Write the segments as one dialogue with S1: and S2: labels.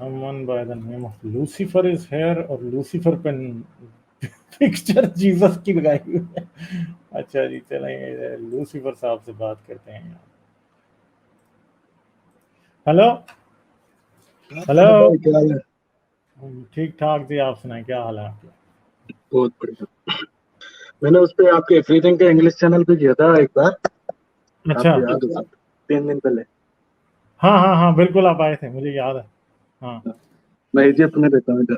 S1: someone by the name of Lucifer is here और Lucifer पे picture Jesus की लगाई हुई है। अच्छा जी, चलेंगे लूसीफर साहब से बात करते हैं। हेलो हेलो,
S2: क्या हाल है?
S1: ठीक ठाक जी, आप सुनाएं, क्या हाल है आपके?
S2: बहुत बढ़िया। मैंने उस पे आपके एवरीथिंग के इंग्लिश चैनल पे किया था एक बार,
S1: अच्छा,
S2: आपको याद होगा, 3 दिन पहले।
S1: हाँ हाँ हाँ, बिल्कुल आप आए थे, मुझे याद है। हाँ,
S2: मैं इजिप्ट में रहता हूँ इधर।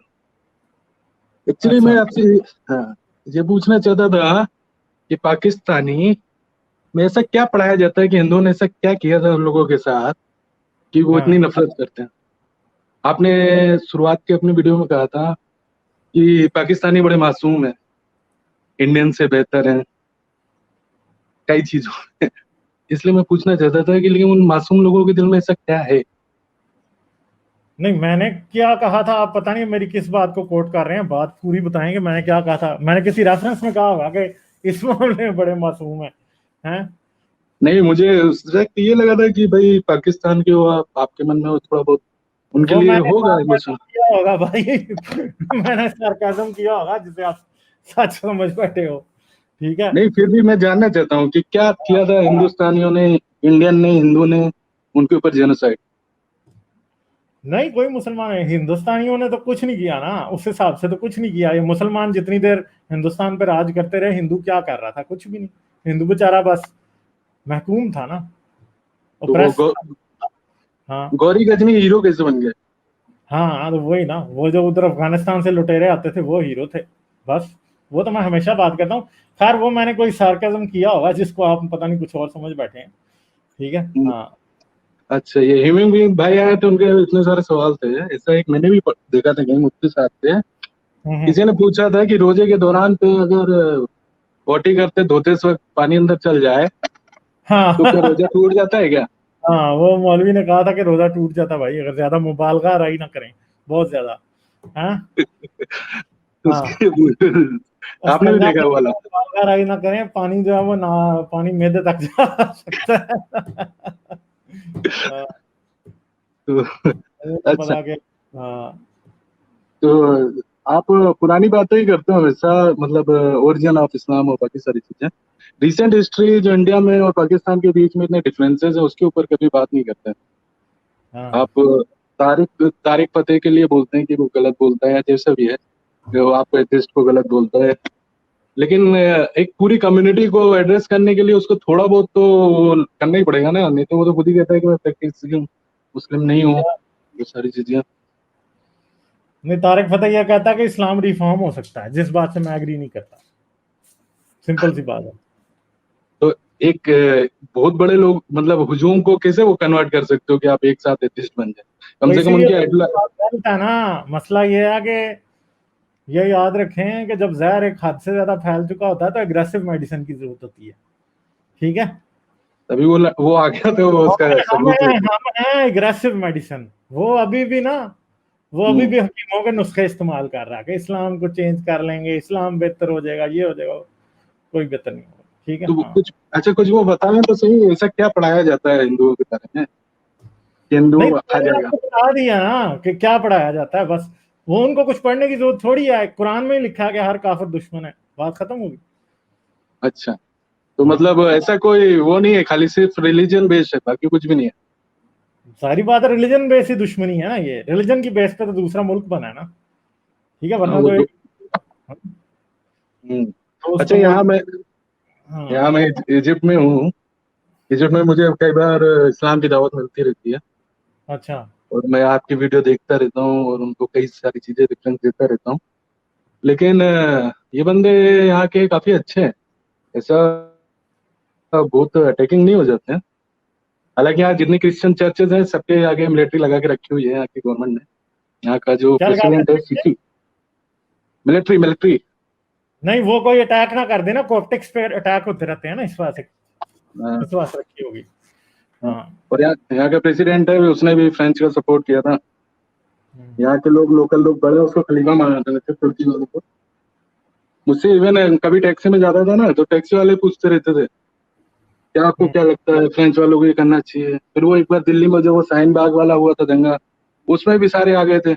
S2: एक्चुअली
S1: अच्छा
S2: मैं आपसे हाँ ये पूछना चाहता था कि पाकिस्तानी में ऐसा क्या पढ़ाया जाता है कि हिंदुओं ने ऐसा क्या किया था उन लोगों के साथ कि वो इतनी
S1: हाँ
S2: नफरत करते हैं। आपने शुरुआत के अपने वीडियो में कहा था कि पाकिस्तानी बड़े मासूम हैं, इंडियन से बेहतर हैं कई चीजों में। इसलिए मैं पूछना चाहता था कि लेकिन उन मासूम लोगों के दिल में ऐसा क्या है?
S1: नहीं, मैंने क्या कहा था आप पता नहीं मेरी किस बात को कोट कर रहे हैं, बात पूरी बताएंगे मैंने क्या कहा था। मैंने किसी रेफरेंस में कहा होगा कि इस मामले में बड़े मासूम हैं?
S2: नहीं, मुझे उस वक्त ये लगा था कि भाई पाकिस्तान के हो आपके मन में हो थोड़ा बहुत उनके
S1: वो
S2: लिए
S1: मैंने
S2: होगा
S1: सार्काज़्म
S2: इमोशन।
S1: किया होगा भाई मैंने सार्काज़्म किया होगा जिसे आप सच समझ बैठे हो, ठीक है।
S2: नहीं, फिर भी मैं जानना चाहता हूँ कि क्या किया था हिंदुस्तानियों ने, इंडियन ने, हिंदू ने उनके ऊपर जेनोसाइड?
S1: नहीं, कोई मुसलमान है, हिंदुस्तानियों ने तो कुछ नहीं किया ना, उस हिसाब से तो कुछ नहीं किया। ये मुसलमान जितनी देर हिंदुस्तान पे राज करते रहे, हिंदू क्या कर रहा था? कुछ भी नहीं। हिंदू बेचारा बस महकूम था ना,
S2: तो वो
S1: ओप्रेस था। हाँ
S2: गौरी गजनी हीरो कैसे बन गए?
S1: हाँ, तो वही ना, वो जो उधर अफगानिस्तान से लुटेरे आते थे वो हीरो थे, बस। वो तो मैं हमेशा बात करता हूँ। खैर, वो मैंने कोई सार्काज़्म किया होगा जिसको आप पता नहीं कुछ और समझ बैठे हैं, ठीक है। हाँ
S2: अच्छा, ये ह्यूमन बीइंग भाई आए थे, उनके इतने सारे सवाल थे। ऐसा एक मैंने भी देखा था कहीं मुफ्ती साहब से,
S1: हम्म।
S2: किसी ने पूछा था कि रोजे के दौरान पे अगर पोटी करते धोते इस वक्त पानी अंदर चल जाए तो क्या
S1: हाँ
S2: रोजा टूट जाता है क्या?
S1: हाँ, वो मौलवी ने कहा था कि रोजा टूट जाता भाई, अगर ज्यादा मुबालगा राई ना करें, बहुत ज्यादा। हाँ हाँ,
S2: उसके आपने भी
S1: इस्तेंजा
S2: देखा वो वाला?
S1: मुबालगा राई ना करें, पानी जो है वो ना, पानी मैदे तक जा सकता है। हाँ,
S2: तो
S1: मुझे नहीं
S2: अच्छा,
S1: पता कि हाँ।
S2: तो आप पुरानी बातें ही करते हो हमेशा, मतलब ओरिजिन ऑफ इस्लाम और बाकी सारी चीजें। रिसेंट हिस्ट्री जो इंडिया में और पाकिस्तान के बीच में इतने डिफरेंसेस है उसके ऊपर कभी बात नहीं करते हैं।
S1: हाँ
S2: आप तारिक तारिक फतेह के लिए बोलते हैं कि वो गलत बोलता है या जैसा भी है, वो आप एथिस्ट को गलत बोलता है, लेकिन एक पूरी कम्युनिटी को एड्रेस करने के लिए उसको थोड़ा बहुत तो करना ही पड़ेगा ना, नहीं तो वो तो खुद ही कहता है कि मैं प्रैक्टिस मुस्लिम नहीं हूँ, वो सारी चीजें।
S1: नहीं, तारिक फतेह यह कहता है कि इस्लाम रिफॉर्म हो सकता है, जिस बात से मैं एग्री नहीं करता। सिंपल सी बात है।
S2: तो एक बहुत बड़े लोग मतलब हुजूम को कैसे वो कन्वर्ट कर सकते हो कि आप एक साथ एथिस्ट बन जाए? कम
S1: तो
S2: से कम
S1: इसीलिए
S2: उनकी
S1: तो बात गलत है ना। मसला ये है कि ये याद रखें कि जब जहर एक हद से ज्यादा फैल चुका होता है तो एग्रेसिव मेडिसिन की जरूरत होती है, ठीक है।
S2: तभी वो आ गया तो
S1: हम
S2: उसका
S1: हम
S2: सबूत
S1: हैं
S2: लेके।
S1: हम हैं एग्रेसिव मेडिसिन। वो अभी भी ना, वो अभी
S2: हम्म।
S1: भी हकीमों के नुस्खे इस्तेमाल कर रहा है कि इस्लाम को चेंज कर लेंगे, इस्लाम बेहतर हो जाएगा, ये हो जाएगा। कोई बेहतर नहीं होगा, ठीक है।
S2: तो
S1: हाँ,
S2: कुछ अच्छा, कुछ वो बताएं तो सही, ऐसा क्या पढ़ाया जाता है हिंदुओं के बारे में कि
S1: नहीं,
S2: हिंदू
S1: तो
S2: आ
S1: मैंने
S2: जाएगा?
S1: आपको बता दिया ना कि क्या पढ़ाया जाता है, बस। वो उनको कुछ पढ़ने की जरूरत थोड़ी है, कुरान में ही लिखा है कि हर काफिर दुश्मन है, बात खत्म होगी।
S2: अच्छा, तो
S1: हाँ,
S2: मतलब ऐसा कोई वो नहीं है, खाली सिर्फ रिलीजन बेस्ड है, बाकी कुछ भी नहीं है?
S1: सारी बात है, रिलीजन बेस ही दुश्मनी है ना। ये रिलीजन की बेस पे तो दूसरा मुल्क बना है ना, ठीक है,
S2: हाँ,
S1: वरना
S2: वो
S1: तो
S2: तो।
S1: एक
S2: हम्म।
S1: दोस्त
S2: अच्छा,
S1: मुल्क।
S2: यहाँ
S1: हाँ,
S2: मैं इजिप्ट में हूँ। इजिप्ट में मुझे कई बार इस्लाम की दावत मिलती रहती है,
S1: अच्छा।
S2: और मैं आपकी वीडियो देखता रहता हूँ और उनको कई सारी चीजें रेफरेंस देता रहता हूँ। लेकिन ये बंदे यहाँ के काफी अच्छे हैं, ऐसा बहुत अटैकिंग नहीं हो जाते हैं। हालांकि यहाँ जितनी क्रिश्चियन चर्चेज हैं सबके आगे मिलिट्री लगा के रखी हुई है यहाँ की गवर्नमेंट ने। यहाँ का जो
S1: क्या लगा
S2: प्रेसिडेंट है
S1: के?
S2: CC, military military.
S1: नहीं, वो कोई अटैक ना कर देना, कॉप्टिक्स पे अटैक होते रहते हैं ना, इस वास्ते रखी होगी। हाँ।
S2: और यहाँ का प्रेसिडेंट है, उसने भी फ्रेंच का सपोर्ट किया था। यहाँ के लोग, लोकल लोग बड़े उसको खलीफा मानते थे तुर्की वालों को। मुझसे इवन कभी टैक्सी में जाता था ना, तो टैक्सी वाले पूछते रहते थे क्या आपको क्या लगता है फ्रेंच वालों को ये करना चाहिए। फिर वो एक बार दिल्ली में जो वो शाहीन बाग वाला हुआ था दंगा, उसमें भी सारे आ गए थे।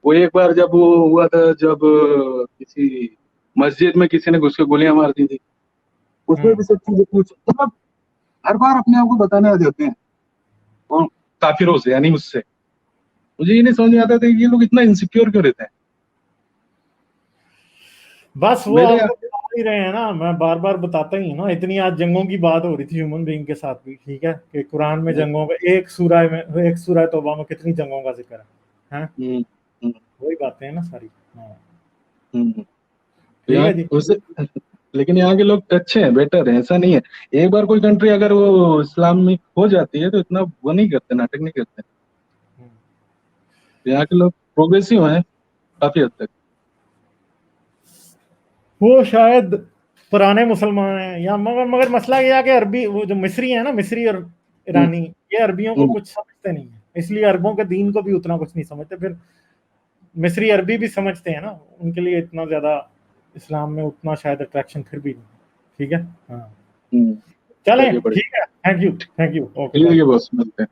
S2: वो एक बार जब वो हुआ था, जब किसी मस्जिद में किसी ने घुस के गोलियां मार दी थी, उसमें भी सब चीजें पूछ, मतलब हर बार अपने आप को बताने आ जाते हैं और काफिरों से, यानी उससे। मुझे ये नहीं समझ में आता था कि ये लोग इतना इनसिक्योर क्यों रहते हैं।
S1: बस वो
S2: मेरे
S1: आपको बता ही रहे हैं ना, मैं बार बार बताता ही हूँ ना। इतनी आज जंगों की बात हो रही थी ह्यूमन बीइंग के साथ भी, ठीक है, कि कुरान में जंगों का एक सूरह तौबा में कितनी जंगों का जिक्र है, हैं?
S2: हम्म, हम्म,
S1: वही बातें हैं ना सारी। हाँ,
S2: हम्म। तो
S1: ठीक
S2: यहाँ
S1: है जी।
S2: उसे लेकिन यहाँ के लोग अच्छे हैं, बेटर है, ऐसा नहीं है। एक बार कोई कंट्री अगर वो इस्लामिक हो जाती है तो इतना वो नहीं करते, नाटक नहीं करते। तो यहाँ के लोग प्रोग्रेसिव हैं काफी हद तक।
S1: वो शायद पुराने मुसलमान हैं, या मगर मसला ये है कि अरबी, वो जो मिस्री है ना, मिस्री और
S2: हम्म,
S1: ईरानी, ये अरबियों को
S2: हम्म,
S1: कुछ समझते नहीं है, इसलिए अरबों के दीन को भी उतना कुछ नहीं समझते। फिर मिस्री अरबी भी समझते हैं ना, उनके लिए इतना ज्यादा इस्लाम में उतना शायद अट्रैक्शन फिर भी नहीं। ठीक है। हाँ,
S2: हम्म।
S1: चलें,
S2: चलिए, बढ़िया।
S1: ठीक है, thank you, thank you, okay
S2: ठीक
S1: बाय।
S2: है बॉस, मिलते हैं।